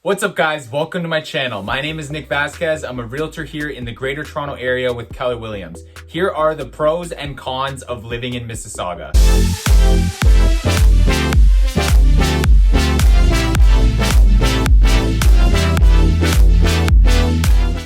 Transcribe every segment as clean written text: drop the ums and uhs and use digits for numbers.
What's up guys, welcome to my channel. My name is Vazquez. I'm a realtor here in the Greater Toronto area with Keller Williams. Here are the pros and cons of living in Mississauga.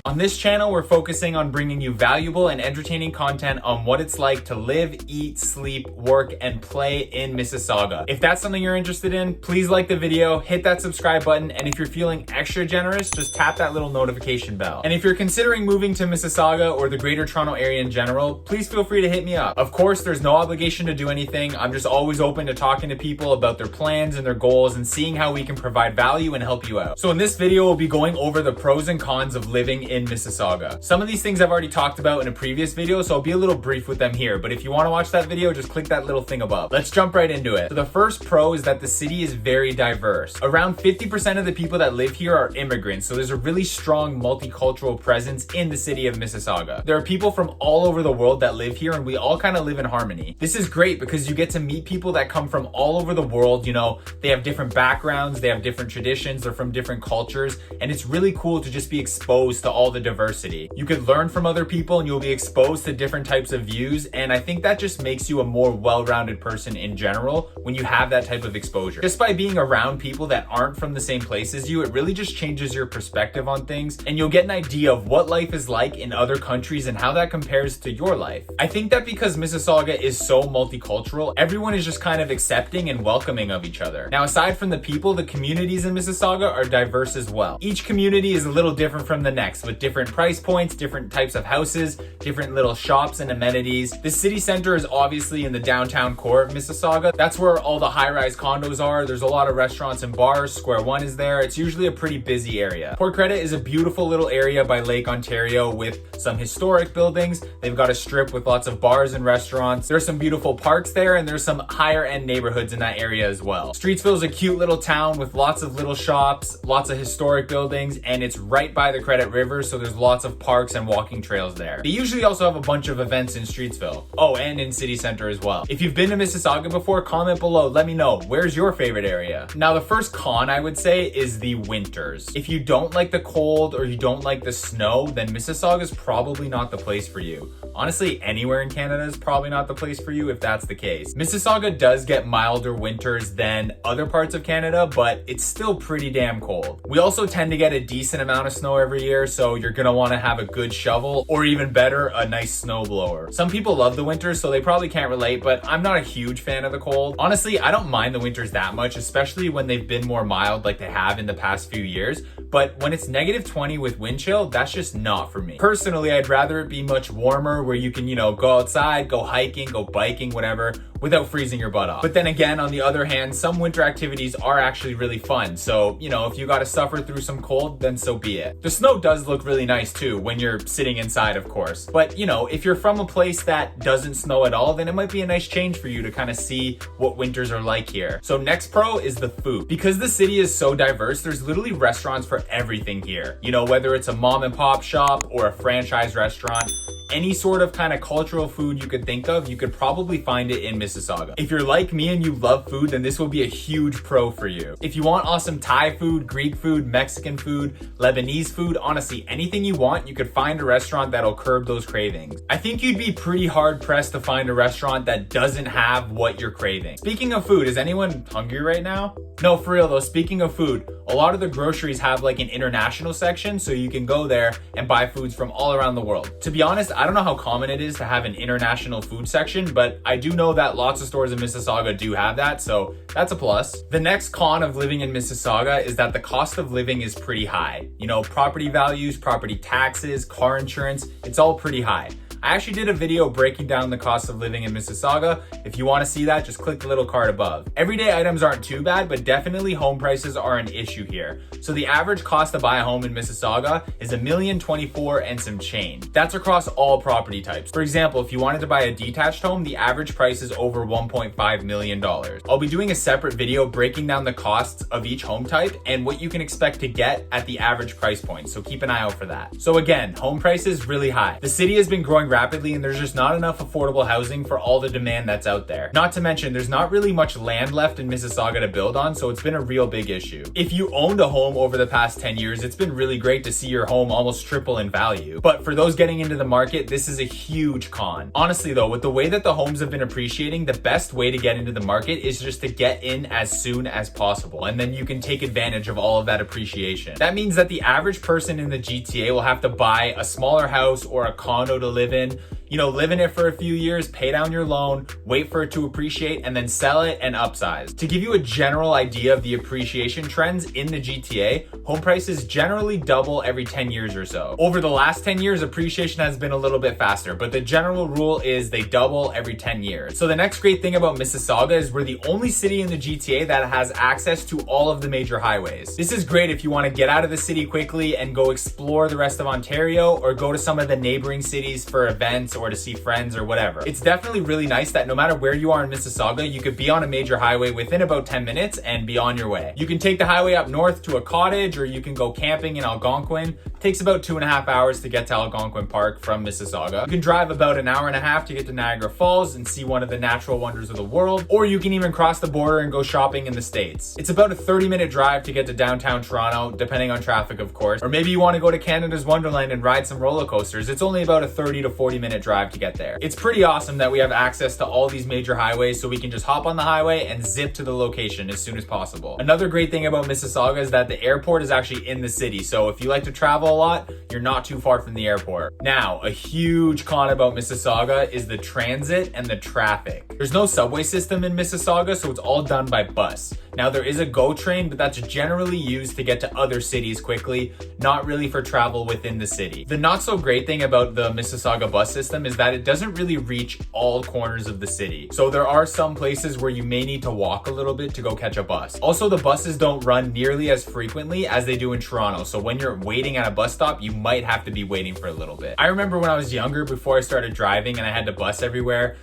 On this channel, we're focusing on bringing you valuable and entertaining content on what it's like to live, eat, sleep, work, and play in Mississauga. If that's something you're interested in, please like the video, hit that subscribe button, and if you're feeling extra generous, just tap that little notification bell. And if you're considering moving to Mississauga or the Greater Toronto area in general, please feel free to hit me up. Of course, there's no obligation to do anything. I'm just always open to talking to people about their plans and their goals and seeing how we can provide value and help you out. So in this video, we'll be going over the pros and cons of living in Mississauga. Some of these things I've already talked about in a previous video, so I'll be a little brief with them here, but if you want to watch that video, just click that little thing above. Let's jump right into it. So the first pro is that the city is very diverse. Around 50% of the people that live here are immigrants, so there's a really strong multicultural presence in the city of Mississauga. There are people from all over the world that live here, and we all kind of live in harmony. This is great because you get to meet people that come from all over the world. You know, they have different backgrounds, they have different traditions, they're from different cultures, and it's really cool to just be exposed to all the diversity. You could learn from other people and you'll be exposed to different types of views, and I think that just makes you a more well-rounded person in general when you have that type of exposure. Just by being around people that aren't from the same place as you, it really just changes your perspective on things, and you'll get an idea of what life is like in other countries and how that compares to your life. I think that because Mississauga is so multicultural, everyone is just kind of accepting and welcoming of each other. Now, aside from the people, the communities in Mississauga are diverse as well. Each community is a little different from the next, with different price points, different types of houses, different little shops and amenities. The city center is obviously in the downtown core of Mississauga. That's where all the high-rise condos are. There's a lot of restaurants and bars. Square One is there. It's usually a pretty busy area. Port Credit is a beautiful little area by Lake Ontario with some historic buildings. They've got a strip with lots of bars and restaurants. There's some beautiful parks there, and there's some higher end neighborhoods in that area as well. Streetsville is a cute little town with lots of little shops, lots of historic buildings, and it's right by the Credit River, so there's lots of parks and walking trails there. They usually also have a bunch of events in Streetsville. Oh, and in City Center as well. If you've been to Mississauga before, comment below. Let me know. Where's your favorite area? Now, the first con I would say is the winters. If you don't like the cold or you don't like the snow, then Mississauga is probably not the place for you. Honestly, anywhere in Canada is probably not the place for you if that's the case. Mississauga does get milder winters than other parts of Canada, but it's still pretty damn cold. We also tend to get a decent amount of snow every year, so you're gonna want to have a good shovel, or even better, a nice snow blower. Some people love the winters, so they probably can't relate, but I'm not a huge fan of the cold. Honestly, I don't mind the winters that much, especially when they've been more mild like they have in the past few years. But when it's -20 with wind chill, that's just not for me. Personally, I'd rather it be much warmer where you can, go outside, go hiking, go biking, whatever, without freezing your butt off. But then again, on the other hand, some winter activities are actually really fun. So, if you gotta suffer through some cold, then so be it. The snow does look really nice too when you're sitting inside, of course. But, if you're from a place that doesn't snow at all, then it might be a nice change for you to kind of see what winters are like here. So next pro is the food. Because the city is so diverse, there's literally restaurants for everything here. Whether it's a mom and pop shop or a franchise restaurant, any sort of kind of cultural food you could think of, you could probably find it in Mississauga. If you're like me and you love food, then this will be a huge pro for you. If you want awesome Thai food, Greek food, Mexican food, Lebanese food, honestly, anything you want, you could find a restaurant that'll curb those cravings. I think you'd be pretty hard pressed to find a restaurant that doesn't have what you're craving. Speaking of food, is anyone hungry right now? No, for real though, speaking of food, a lot of the groceries have like an international section, so you can go there and buy foods from all around the world. To be honest, I don't know how common it is to have an international food section, but I do know that lots of stores in Mississauga do have that, so that's a plus. The next con of living in Mississauga is that the cost of living is pretty high. Property values, property taxes, car insurance, it's all pretty high. I actually did a video breaking down the cost of living in Mississauga. If you want to see that, just click the little card above. Everyday items aren't too bad, but definitely home prices are an issue here. So the average cost to buy a home in Mississauga is $1,024,000 and some change. That's across all property types. For example, if you wanted to buy a detached home, the average price is over $1.5 million. I'll be doing a separate video breaking down the costs of each home type and what you can expect to get at the average price point. So keep an eye out for that. So again, home prices really high. The city has been growing rapidly and there's just not enough affordable housing for all the demand that's out there. Not to mention, there's not really much land left in Mississauga to build on, so it's been a real big issue. If you owned a home over the past 10 years, it's been really great to see your home almost triple in value. But for those getting into the market, this is a huge con. Honestly though, with the way that the homes have been appreciating, the best way to get into the market is just to get in as soon as possible, and then you can take advantage of all of that appreciation. That means that the average person in the GTA will have to buy a smaller house or a condo to live in, live in it for a few years, pay down your loan, wait for it to appreciate, and then sell it and upsize. To give you a general idea of the appreciation trends in the GTA, home prices generally double every 10 years or so. Over the last 10 years, appreciation has been a little bit faster, but the general rule is they double every 10 years. So the next great thing about Mississauga is we're the only city in the GTA that has access to all of the major highways. This is great if you want to get out of the city quickly and go explore the rest of Ontario, or go to some of the neighboring cities for events or to see friends or whatever. It's definitely really nice that no matter where you are in Mississauga, you could be on a major highway within about 10 minutes and be on your way. You can take the highway up north to a cottage, or you can go camping in Algonquin. It takes about 2.5 hours to get to Algonquin Park from Mississauga. You can drive about an hour and a half to get to Niagara Falls and see one of the natural wonders of the world, or you can even cross the border and go shopping in the States. It's about a 30-minute drive to get to downtown Toronto, depending on traffic of course. Or maybe you want to go to Canada's Wonderland and ride some roller coasters. It's only about a 30 to 40-minute drive to get there. It's pretty awesome that we have access to all these major highways, so we can just hop on the highway and zip to the location as soon as possible. Another great thing about Mississauga is that the airport is actually in the city, so if you like to travel a lot, you're not too far from the airport. Now, a huge con about Mississauga is the transit and the traffic. There's no subway system in Mississauga, so it's all done by bus. Now, there is a GO train, but that's generally used to get to other cities quickly, not really for travel within the city. The not so great thing about the Mississauga bus system is that it doesn't really reach all corners of the city. So there are some places where you may need to walk a little bit to go catch a bus. Also, the buses don't run nearly as frequently as they do in Toronto. So when you're waiting at a bus stop, you might have to be waiting for a little bit. I remember when I was younger, before I started driving and I had to bus everywhere,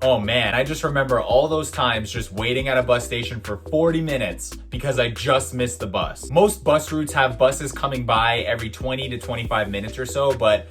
oh man, I just remember all those times just waiting at a bus station for 40 minutes because I just missed the bus. Most bus routes have buses coming by every 20 to 25 minutes or so, but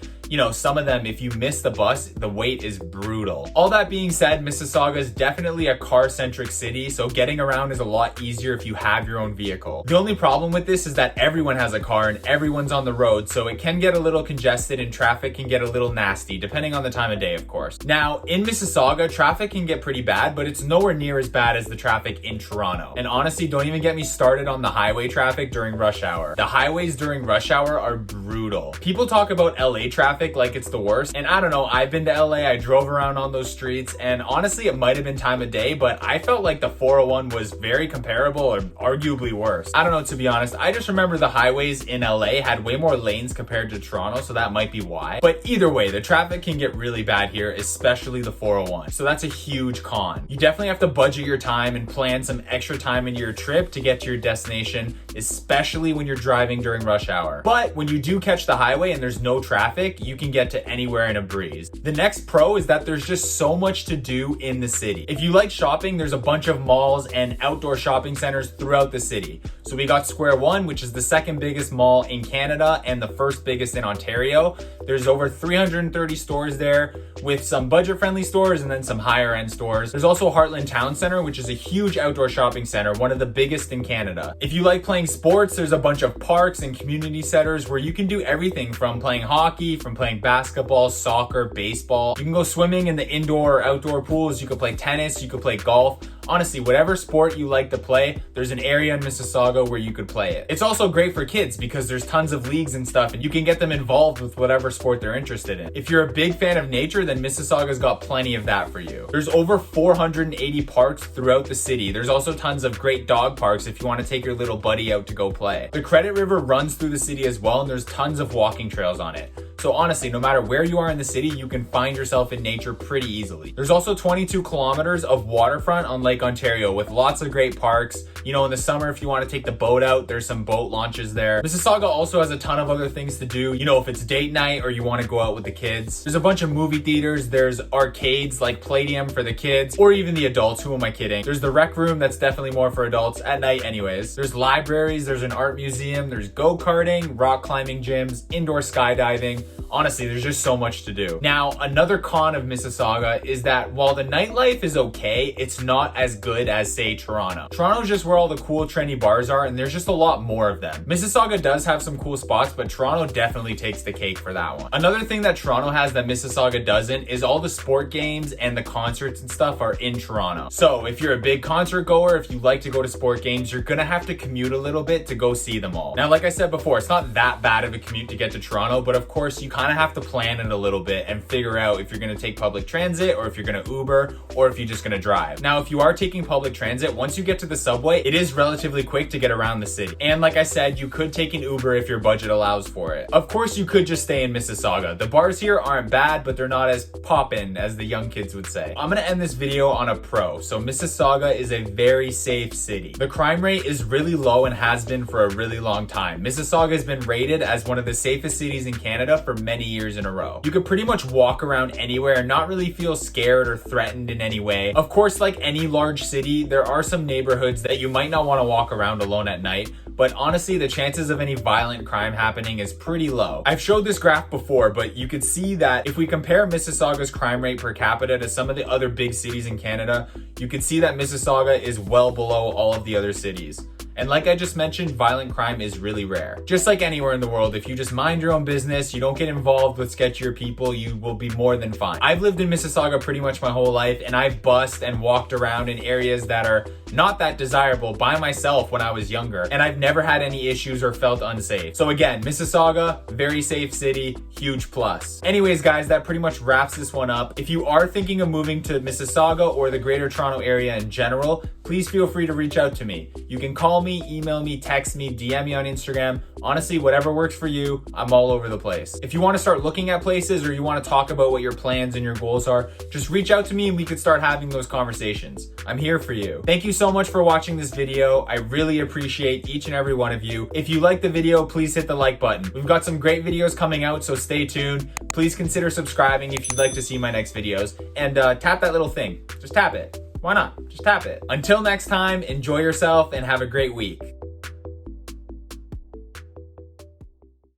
some of them, if you miss the bus, the wait is brutal. All that being said, Mississauga is definitely a car-centric city, so getting around is a lot easier if you have your own vehicle. The only problem with this is that everyone has a car and everyone's on the road, so it can get a little congested and traffic can get a little nasty, depending on the time of day, of course. Now, in Mississauga, traffic can get pretty bad, but it's nowhere near as bad as the traffic in Toronto. And honestly, don't even get me started on the highway traffic during rush hour. The highways during rush hour are brutal. People talk about LA traffic like it's the worst, and I don't know, I've been to LA, I drove around on those streets, and honestly it might have been time of day, but I felt like the 401 was very comparable or arguably worse. I don't know, to be honest. I just remember the highways in LA had way more lanes compared to Toronto, so that might be why. But either way, the traffic can get really bad here, especially the 401. So that's a huge con. You definitely have to budget your time and plan some extra time into your trip to get to your destination, especially when you're driving during rush hour. But when you do catch the highway and there's no traffic, you can get to anywhere in a breeze. The next pro is that there's just so much to do in the city. If you like shopping, there's a bunch of malls and outdoor shopping centers throughout the city. So we got Square One, which is the second biggest mall in Canada and the first biggest in Ontario. There's over 330 stores there, with some budget-friendly stores and then some higher-end stores. There's also Heartland Town Center, which is a huge outdoor shopping center, one of the biggest in Canada. If you like playing sports, there's a bunch of parks and community centers where you can do everything from playing hockey, from playing basketball, soccer, baseball. You can go swimming in the indoor or outdoor pools. You could play tennis, you could play golf. Honestly, whatever sport you like to play, there's an area in Mississauga where you could play it. It's also great for kids because there's tons of leagues and stuff, and you can get them involved with whatever sport they're interested in. If you're a big fan of nature, then Mississauga's got plenty of that for you. There's over 480 parks throughout the city. There's also tons of great dog parks if you want to take your little buddy out to go play. The Credit River runs through the city as well, and there's tons of walking trails on it. So honestly, no matter where you are in the city, you can find yourself in nature pretty easily. There's also 22 kilometers of waterfront on Lake Ontario with lots of great parks. In the summer, if you want to take the boat out, there's some boat launches there. Mississauga also has a ton of other things to do. If it's date night or you want to go out with the kids. There's a bunch of movie theaters. There's arcades like Palladium for the kids, or even the adults. Who am I kidding? There's the rec room that's definitely more for adults at night anyways. There's libraries, there's an art museum, there's go-karting, rock climbing gyms, indoor skydiving. honestly, there's just so much to do. Now, another con of Mississauga is that while the nightlife is okay, it's not as good as, say, Toronto. Toronto's just where all the cool, trendy bars are, and there's just a lot more of them. Mississauga does have some cool spots, but Toronto definitely takes the cake for that one. Another thing that Toronto has that Mississauga doesn't is all the sport games and the concerts and stuff are in Toronto. So if you're a big concert goer, if you like to go to sport games, you're gonna have to commute a little bit to go see them all. Now, like I said before, it's not that bad of a commute to get to Toronto, but of course you kind of have to plan it a little bit and figure out if you're gonna take public transit or if you're gonna Uber or if you're just gonna drive. Now, if you are taking public transit, once you get to the subway, it is relatively quick to get around the city. And like I said, you could take an Uber if your budget allows for it. Of course, you could just stay in Mississauga. The bars here aren't bad, but they're not as poppin', as the young kids would say. I'm gonna end this video on a pro. So Mississauga is a very safe city. The crime rate is really low and has been for a really long time. Mississauga has been rated as one of the safest cities in Canada for many years in a row. You could pretty much walk around anywhere and not really feel scared or threatened in any way. Of course, like any large city, there are some neighborhoods that you might not want to walk around alone at night, but honestly, the chances of any violent crime happening is pretty low. I've showed this graph before, but you could see that if we compare Mississauga's crime rate per capita to some of the other big cities in Canada, you could see that Mississauga is well below all of the other cities. And like I just mentioned, violent crime is really rare. Just like anywhere in the world, if you just mind your own business, you don't get involved with sketchier people, you will be more than fine. I've lived in Mississauga pretty much my whole life, and I've bussed and walked around in areas that are not that desirable by myself when I was younger, and I've never had any issues or felt unsafe. So again, Mississauga, very safe city, huge plus. Anyways, guys, that pretty much wraps this one up. If you are thinking of moving to Mississauga or the Greater Toronto area in general, please feel free to reach out to me. You can call me, email me, text me, DM me on Instagram. Honestly, whatever works for you, I'm all over the place. If you want to start looking at places or you want to talk about what your plans and your goals are, just reach out to me and we could start having those conversations. I'm here for you. Thank you so much for watching this video. I really appreciate each and every one of you. If you like the video, please hit the like button. We've got some great videos coming out, so stay tuned. Please consider subscribing if you'd like to see my next videos, and tap that little thing. Just tap it. Why not? Just tap it. Until next time, enjoy yourself and have a great week.